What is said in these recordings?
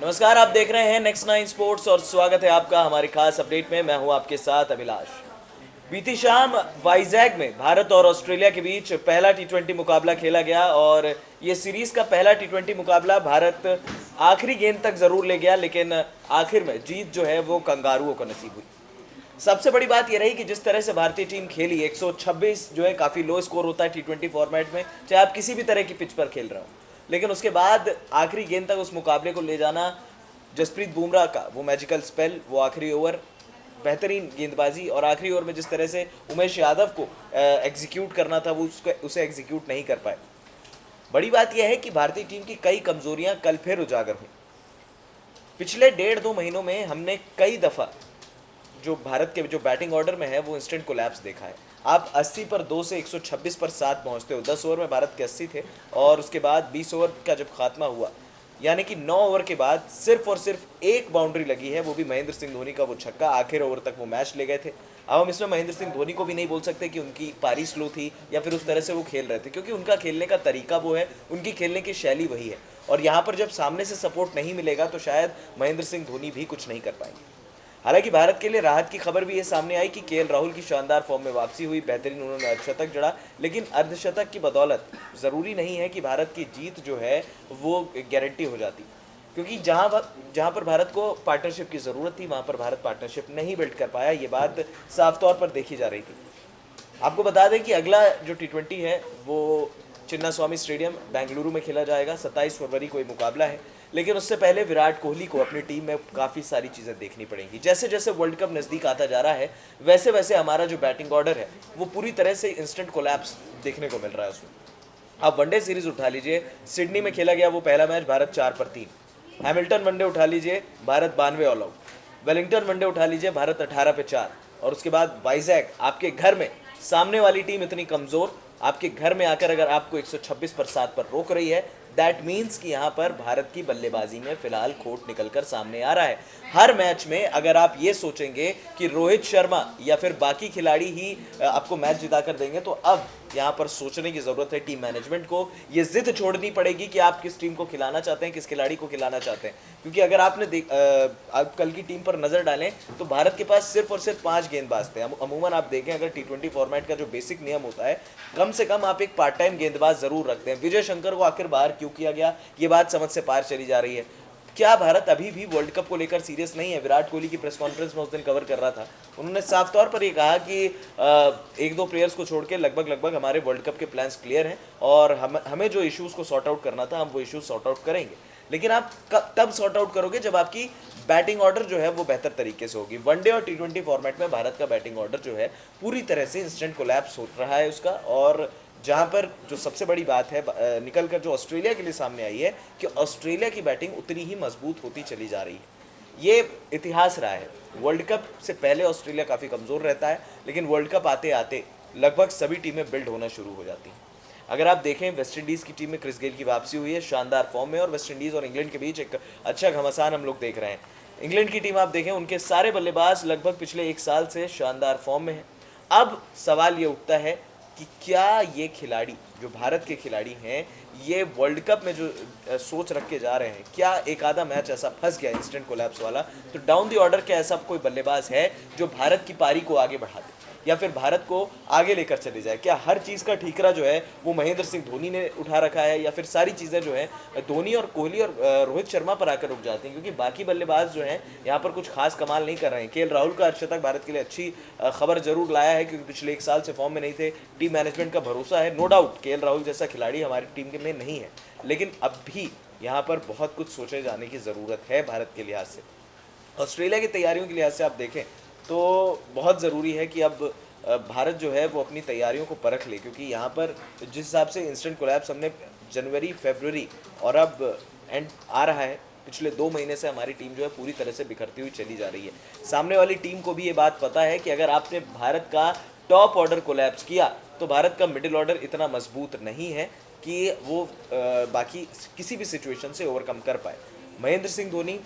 नमस्कार, आप देख रहे हैं नेक्स्ट नाइन स्पोर्ट्स और स्वागत है आपका हमारी खास अपडेट में। मैं हूं आपके साथ अभिलाष। बीती शाम वाइजैग में भारत और ऑस्ट्रेलिया के बीच पहला टी20 मुकाबला खेला गया और ये सीरीज का पहला टी20 मुकाबला भारत आखिरी गेंद तक जरूर ले गया, लेकिन आखिर में जीत जो है वो कंगारुओं को नसीब हुई। सबसे बड़ी बात यह रही कि जिस तरह से भारतीय टीम खेली, 126 जो है काफ़ी लो स्कोर होता है टी20 फॉर्मेट में, चाहे आप किसी भी तरह की पिच पर खेल रहे हो। लेकिन उसके बाद आखिरी गेंद तक उस मुकाबले को ले जाना, जसप्रीत बुमराह का वो मैजिकल स्पेल, वो आखिरी ओवर, बेहतरीन गेंदबाजी और आखिरी ओवर में जिस तरह से उमेश यादव को एग्जीक्यूट करना था वो उसे एग्जीक्यूट नहीं कर पाए। बड़ी बात यह है कि भारतीय टीम की कई कमजोरियां कल फिर उजागर हुई। पिछले 1.5-2 महीनों में हमने कई दफ़ा जो भारत के जो बैटिंग ऑर्डर में है वो इंस्टेंट कोलैप्स देखा है। आप 80 पर 2 से 126 पर 7 पहुंचते हो। 10 ओवर में भारत के 80 थे और उसके बाद 20 ओवर का जब खात्मा हुआ, यानी कि 9 ओवर के बाद सिर्फ और सिर्फ एक बाउंड्री लगी है, वो भी महेंद्र सिंह धोनी का वो छक्का। आखिर ओवर तक वो मैच ले गए थे। अब हम इसमें महेंद्र सिंह धोनी को भी नहीं बोल सकते कि उनकी पारी स्लो थी या फिर उस तरह से वो खेल रहे थे, क्योंकि उनका खेलने का तरीका वो है, उनकी खेलने की शैली वही है। और यहाँ पर जब सामने से सपोर्ट नहीं मिलेगा तो शायद महेंद्र सिंह धोनी भी कुछ नहीं कर पाएंगे। हालांकि भारत के लिए राहत की खबर भी ये सामने आई कि केएल राहुल की शानदार फॉर्म में वापसी हुई। बेहतरीन उन्होंने अर्धशतक जड़ा, लेकिन अर्धशतक की बदौलत ज़रूरी नहीं है कि भारत की जीत जो है वो गारंटी हो जाती, क्योंकि जहाँ पर भारत को पार्टनरशिप की ज़रूरत थी वहाँ पर भारत पार्टनरशिप नहीं बिल्ड कर पाया। ये बात साफ तौर पर देखी जा रही थी। आपको बता दें कि अगला जो टी20 है वो चिन्नास्वामी स्टेडियम बेंगलुरु में खेला जाएगा। 27 फरवरी को ये मुकाबला है, लेकिन उससे पहले विराट कोहली को अपनी टीम में काफ़ी सारी चीज़ें देखनी पड़ेंगी। जैसे जैसे वर्ल्ड कप नज़दीक आता जा रहा है वैसे वैसे हमारा जो बैटिंग ऑर्डर है वो पूरी तरह से इंस्टेंट कोलैप्स देखने को मिल रहा है उसमें। आप वनडे सीरीज उठा लीजिए, सिडनी में खेला गया वो पहला मैच, भारत 4 पर 3। हैमिल्टन वनडे उठा लीजिए, Bharat 92 all out. Wellington one day उठा लीजिए, भारत 18 पे 4। और उसके बाद वाइजैग आपके घर में, सामने वाली टीम इतनी कमज़ोर, आपके घर में आकर अगर आपको 126 पर 7 पर रोक रही है, दैट मीन्स कि यहाँ पर भारत की बल्लेबाजी में फिलहाल खोट निकलकर सामने आ रहा है। हर मैच में अगर आप ये सोचेंगे कि रोहित शर्मा या फिर बाकी खिलाड़ी ही आपको मैच जिता कर देंगे, तो अब यहाँ पर सोचने की ज़रूरत है टीम मैनेजमेंट को। ये जिद छोड़नी पड़ेगी कि आप किस टीम को खिलाना चाहते हैं, किस खिलाड़ी को खिलाना चाहते हैं। क्योंकि अगर आपने आप कल की टीम पर नज़र डालें तो भारत के पास सिर्फ और सिर्फ 5 गेंदबाज थे। अमूमन आप देखें, अगर टी20 फॉर्मेट का जो बेसिक नियम होता है, कम से कम आप एक पार्ट टाइम गेंदबाज ज़रूर रखते हैं। विजय शंकर को आखिर बाहर क्यों किया गया, ये बात समझ से पार चली जा रही है। क्या भारत अभी भी वर्ल्ड कप को लेकर सीरियस नहीं है? विराट कोहली की प्रेस कॉन्फ्रेंस में उस दिन कवर कर रहा था, उन्होंने साफ तौर पर ये कहा कि एक दो प्लेयर्स को छोड़ के लगभग हमारे वर्ल्ड कप के प्लान्स क्लियर हैं और हमें जो इश्यूज़ को सॉर्ट आउट करना था हम वो इश्यूज सॉर्ट आउट करेंगे। लेकिन आप तब सॉर्ट आउट करोगे जब आपकी बैटिंग ऑर्डर जो है वो बेहतर तरीके से होगी। वनडे और टी20 फॉर्मेट में भारत का बैटिंग ऑर्डर जो है पूरी तरह से इंस्टेंट कोलैप्स हो रहा है उसका। और जहाँ पर जो सबसे बड़ी बात है निकल कर जो ऑस्ट्रेलिया के लिए सामने आई है कि ऑस्ट्रेलिया की बैटिंग उतनी ही मजबूत होती चली जा रही है। ये इतिहास रहा है, वर्ल्ड कप से पहले ऑस्ट्रेलिया काफ़ी कमज़ोर रहता है, लेकिन वर्ल्ड कप आते आते लगभग सभी टीमें बिल्ड होना शुरू हो जाती हैं। अगर आप देखें, वेस्ट इंडीज़ की टीम में क्रिस गेल की वापसी हुई है शानदार फॉर्म में, और वेस्ट इंडीज़ और इंग्लैंड के बीच एक अच्छा घमासान हम लोग देख रहे हैं। इंग्लैंड की टीम आप देखें, उनके सारे बल्लेबाज लगभग पिछले 1 साल से शानदार फॉर्म में हैं। अब सवाल ये उठता है कि क्या ये खिलाड़ी जो भारत के खिलाड़ी हैं, ये वर्ल्ड कप में जो सोच रख के जा रहे हैं, क्या एक आधा मैच ऐसा फंस गया इंस्टेंट कोलैप्स वाला, तो डाउन द ऑर्डर क्या ऐसा कोई बल्लेबाज है जो भारत की पारी को आगे बढ़ा दे या फिर भारत को आगे लेकर चले जाए? क्या हर चीज़ का ठीकरा जो है वो महेंद्र सिंह धोनी ने उठा रखा है, या फिर सारी चीज़ें जो है धोनी और कोहली और रोहित शर्मा पर आकर रुक जाती हैं? क्योंकि बाकी बल्लेबाज जो हैं यहाँ पर कुछ खास कमाल नहीं कर रहे हैं। केएल राहुल का अर्धशतक भारत के लिए अच्छी खबर जरूर लाया है, क्योंकि पिछले 1 साल से फॉर्म में नहीं थे। टीम मैनेजमेंट का भरोसा है, नो डाउट केएल राहुल जैसा खिलाड़ी हमारी टीम में नहीं है, लेकिन अब भी यहाँ पर बहुत कुछ सोचे जाने की ज़रूरत है भारत के लिहाज से। ऑस्ट्रेलिया की तैयारियों के लिहाज से आप देखें तो बहुत ज़रूरी है कि अब भारत जो है वो अपनी तैयारियों को परख ले, क्योंकि यहाँ पर जिस हिसाब से इंस्टेंट कोलैप्स हमने जनवरी, फरवरी और अब एंड आ रहा है, पिछले 2 महीने से हमारी टीम जो है पूरी तरह से बिखरती हुई चली जा रही है। सामने वाली टीम को भी ये बात पता है कि अगर आपने भारत का टॉप ऑर्डर कोलैप्स किया तो भारत का मिडिल ऑर्डर इतना मजबूत नहीं है कि वो बाकी किसी भी सिचुएशन से ओवरकम कर पाए। महेंद्र सिंह धोनी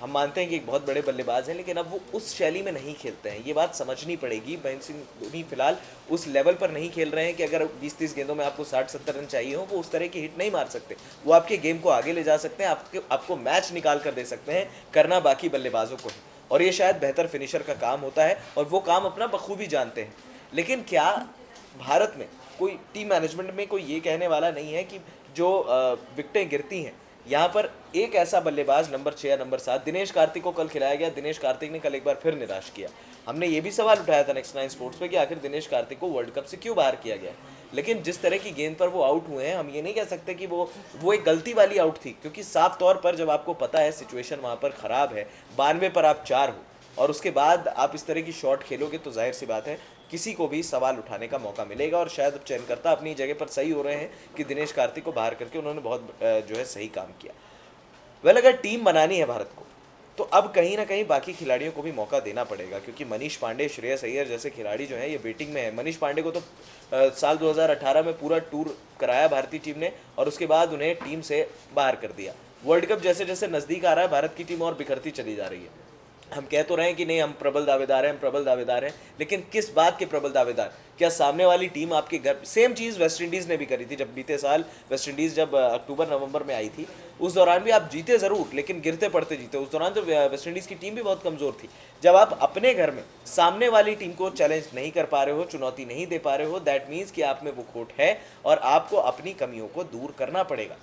हम मानते हैं कि एक बहुत बड़े बल्लेबाज हैं, लेकिन अब वो उस शैली में नहीं खेलते हैं। ये बात समझनी पड़ेगी। महेंद्र सिंह धोनी फिलहाल उस लेवल पर नहीं खेल रहे हैं कि अगर 20-30 गेंदों में आपको 60-70 रन चाहिए हो, वो उस तरह की हिट नहीं मार सकते। वो आपके गेम को आगे ले जा सकते हैं, आपको मैच निकाल कर दे सकते हैं, करना बाकी बल्लेबाजों को है। और ये शायद बेहतर फिनिशर का काम होता है, और वो काम अपना बखूबी जानते हैं। लेकिन क्या भारत में कोई टीम मैनेजमेंट में कोई ये कहने वाला नहीं है कि जो विकेटें गिरती हैं, यहाँ पर एक ऐसा बल्लेबाज नंबर 6 या नंबर 7 दिनेश कार्तिक को कल खिलाया गया। दिनेश कार्तिक ने कल एक बार फिर निराश किया। हमने ये भी सवाल उठाया था नेक्स्ट 9 स्पोर्ट्स पे कि आखिर दिनेश कार्तिक को वर्ल्ड कप से क्यों बाहर किया गया। लेकिन जिस तरह की गेंद पर वो आउट हुए हैं, हम ये नहीं कह सकते कि वो एक गलती वाली आउट थी, क्योंकि साफ तौर पर जब आपको पता है सिचुएशन वहाँ पर ख़राब है, 92 पर आप 4 हो और उसके बाद आप इस तरह की शॉट खेलोगे, तो जाहिर सी बात है किसी को भी सवाल उठाने का मौका मिलेगा। और शायद अब चयनकर्ता अपनी जगह पर सही हो रहे हैं कि दिनेश कार्तिक को बाहर करके उन्होंने बहुत जो है सही काम किया। अगर टीम बनानी है भारत को, तो अब कहीं ना कहीं बाकी खिलाड़ियों को भी मौका देना पड़ेगा, क्योंकि मनीष पांडे, श्रेयस अय्यर जैसे खिलाड़ी जो हैं ये वेटिंग में है। मनीष पांडे को तो साल 2018 में पूरा टूर कराया भारतीय टीम ने, और उसके बाद उन्हें टीम से बाहर कर दिया। वर्ल्ड कप जैसे जैसे नज़दीक आ रहा है, भारत की टीम और बिखरती चली जा रही है। हम कह तो रहे हैं कि नहीं, हम प्रबल दावेदार हैं, हम प्रबल दावेदार हैं, लेकिन किस बात के प्रबल दावेदार? क्या सामने वाली टीम आपके घर, सेम चीज़ वेस्ट इंडीज़ ने भी करी थी। जब बीते साल वेस्ट इंडीज़ जब अक्टूबर नवंबर में आई थी, उस दौरान भी आप जीते ज़रूर, लेकिन गिरते पड़ते जीते। उस दौरान तो वेस्ट इंडीज़ की टीम भी बहुत कमज़ोर थी। जब आप अपने घर में सामने वाली टीम को चैलेंज नहीं कर पा रहे हो, चुनौती नहीं दे पा रहे हो, दैट मीन्स कि आप में वो खोट है और आपको अपनी कमियों को दूर करना पड़ेगा।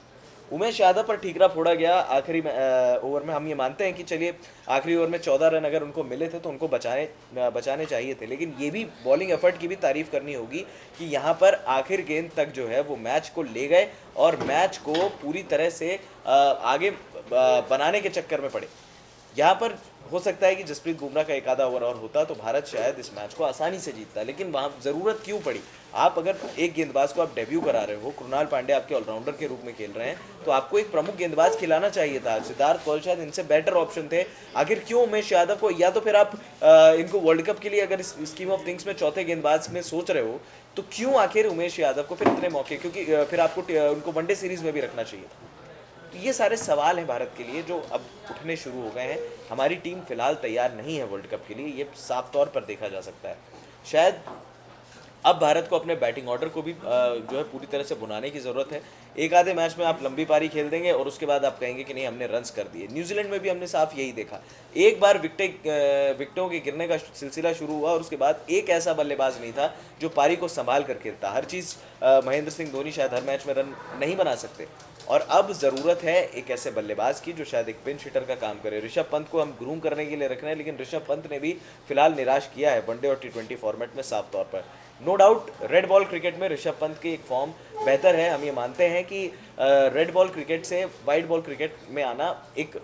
उमेश यादव पर ठीकरा फोड़ा गया आखिरी ओवर में। हम ये मानते हैं कि चलिए आखिरी ओवर में 14 रन अगर उनको मिले थे तो उनको बचाने चाहिए थे, लेकिन ये भी बॉलिंग एफर्ट की भी तारीफ करनी होगी कि यहाँ पर आखिर गेंद तक जो है वो मैच को ले गए और मैच को पूरी तरह से आगे बनाने के चक्कर में पड़े। यहाँ पर हो सकता है कि जसप्रीत बुमराह का एक आधा ओवर और होता तो भारत शायद इस मैच को आसानी से जीतता, लेकिन वहाँ ज़रूरत क्यों पड़ी? आप अगर एक गेंदबाज को आप डेब्यू करा रहे हो, कृणाल पांडे आपके ऑलराउंडर के रूप में खेल रहे हैं, तो आपको एक प्रमुख गेंदबाज खिलाना चाहिए था। सिद्धार्थ कौल शायद इनसे बेटर ऑप्शन थे। आखिर क्यों उमेश यादव को? या तो फिर आप इनको वर्ल्ड कप के लिए अगर इस स्कीम ऑफ थिंग्स में चौथे गेंदबाज में सोच रहे हो, तो क्यों आखिर उमेश यादव को फिर इतने मौके? क्योंकि फिर आपको उनको वनडे सीरीज़ में भी रखना चाहिए था। तो ये सारे सवाल हैं भारत के लिए जो अब उठने शुरू हो गए हैं। हमारी टीम फिलहाल तैयार नहीं है वर्ल्ड कप के लिए, ये साफ तौर पर देखा जा सकता है। शायद अब भारत को अपने बैटिंग ऑर्डर को भी जो है पूरी तरह से बुनाने की ज़रूरत है। एक आधे मैच में आप लंबी पारी खेल देंगे और उसके बाद आप कहेंगे कि नहीं, हमने रन्स कर दिए। न्यूजीलैंड में भी हमने साफ यही देखा। एक बार विकेटों के गिरने का सिलसिला शुरू हुआ और उसके बाद एक ऐसा बल्लेबाज नहीं था जो पारी को संभाल कर खेलता। हर चीज़ महेंद्र सिंह धोनी शायद हर मैच में रन नहीं बना सकते, और अब ज़रूरत है एक ऐसे बल्लेबाज की जो शायद एक पिंच हिटर का काम करे। ऋषभ पंत को हम ग्रूम करने के लिए रख रहे हैं, लेकिन ऋषभ पंत ने भी फिलहाल निराश किया है वनडे और T20 फॉर्मेट में साफ तौर पर। No doubt red ball cricket में ऋषभ पंत की एक फॉर्म बेहतर है। हम ये मानते हैं कि रेड बॉल क्रिकेट से वाइट बॉल क्रिकेट में आना एक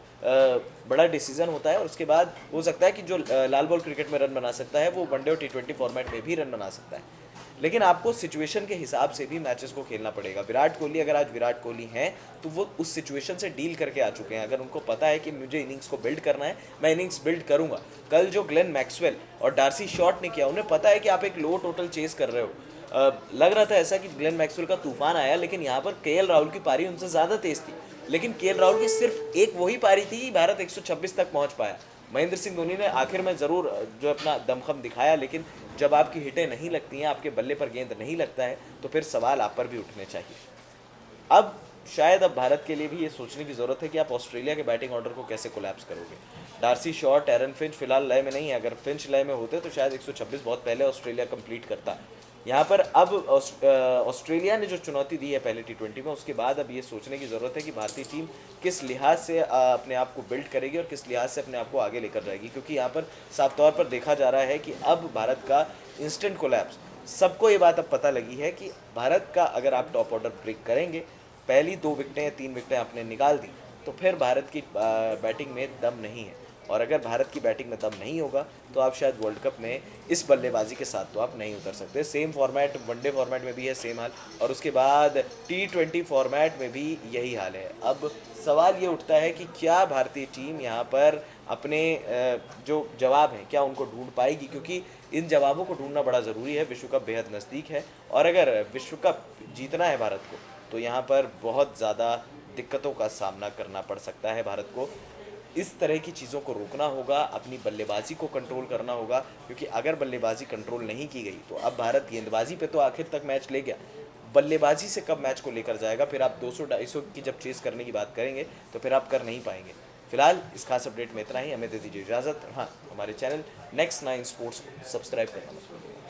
बड़ा डिसीजन होता है, और उसके बाद हो सकता है कि जो लाल बॉल क्रिकेट में रन बना सकता है वो वनडे और T20 फॉर्मेट में भी रन बना सकता है। लेकिन आपको सिचुएशन के हिसाब से भी मैचेस को खेलना पड़ेगा। विराट कोहली, अगर आज विराट कोहली हैं तो वो उस सिचुएशन से डील करके आ चुके हैं। अगर उनको पता है कि मुझे इनिंग्स को बिल्ड करना है, मैं इनिंग्स बिल्ड करूंगा। कल जो ग्लेन मैक्सवेल और डार्सी शॉट ने किया, उन्हें पता है कि आप एक लो टोटल चेस कर रहे हो। लग रहा था ऐसा कि ग्लेन मैक्सवेल का तूफान आया, लेकिन यहाँ पर KL राहुल की पारी उनसे ज़्यादा तेज थी। लेकिन KL राहुल की सिर्फ एक वही पारी थी, भारत 126 तक पहुँच पाया। महेंद्र सिंह धोनी ने आखिर में ज़रूर जो अपना दमखम दिखाया, लेकिन जब आपकी हिटें नहीं लगती हैं, आपके बल्ले पर गेंद नहीं लगता है, तो फिर सवाल आप पर भी उठने चाहिए। अब शायद अब भारत के लिए भी ये सोचने की ज़रूरत है कि आप ऑस्ट्रेलिया के बैटिंग ऑर्डर को कैसे कोलैप्स करोगे। डार्सी शॉट, एरन फिंच फिलहाल लय में नहीं है। अगर फिंच लय में होते तो शायद 126 बहुत पहले ऑस्ट्रेलिया कंप्लीट करता। यहाँ पर अब ऑस्ट्रेलिया ने जो चुनौती दी है पहले T20 में, उसके बाद अब ये सोचने की ज़रूरत है कि भारतीय टीम किस लिहाज से अपने आप को बिल्ड करेगी और किस लिहाज से अपने आप को आगे लेकर जाएगी। क्योंकि यहाँ पर साफ तौर पर देखा जा रहा है कि अब भारत का इंस्टेंट कोलैप्स, सबको ये बात अब पता लगी है कि भारत का अगर आप टॉप ऑर्डर ब्रेक करेंगे, पहली 2 विकेटें या 3 विकेटें आपने निकाल दी, तो फिर भारत की बैटिंग में दम नहीं है। और अगर भारत की बैटिंग में दम नहीं होगा तो आप शायद वर्ल्ड कप में इस बल्लेबाजी के साथ तो आप नहीं उतर सकते। सेम फॉर्मेट वनडे फॉर्मेट में भी है सेम हाल, और उसके बाद T20 फॉर्मेट में भी यही हाल है। अब सवाल ये उठता है कि क्या भारतीय टीम यहाँ पर अपने जो जवाब हैं क्या उनको ढूंढ पाएगी, क्योंकि इन जवाबों को ढूंढना बड़ा ज़रूरी है। विश्व कप बेहद नज़दीक है, और अगर विश्व कप जीतना है भारत को, तो यहाँ पर बहुत ज़्यादा दिक्कतों का सामना करना पड़ सकता है भारत को। इस तरह की चीज़ों को रोकना होगा, अपनी बल्लेबाजी को कंट्रोल करना होगा, क्योंकि अगर बल्लेबाजी कंट्रोल नहीं की गई तो अब भारत गेंदबाजी पे तो आखिर तक मैच ले गया, बल्लेबाजी से कब मैच को लेकर जाएगा, फिर आप 200-250 की जब चेस करने की बात करेंगे तो फिर आप कर नहीं पाएंगे। फिलहाल इस खास अपडेट में इतना ही, हमें दे दीजिए इजाज़त। हाँ, हमारे चैनल नेक्स्ट 9 स्पोर्ट्स को सब्सक्राइब करना मत भूलिएगा।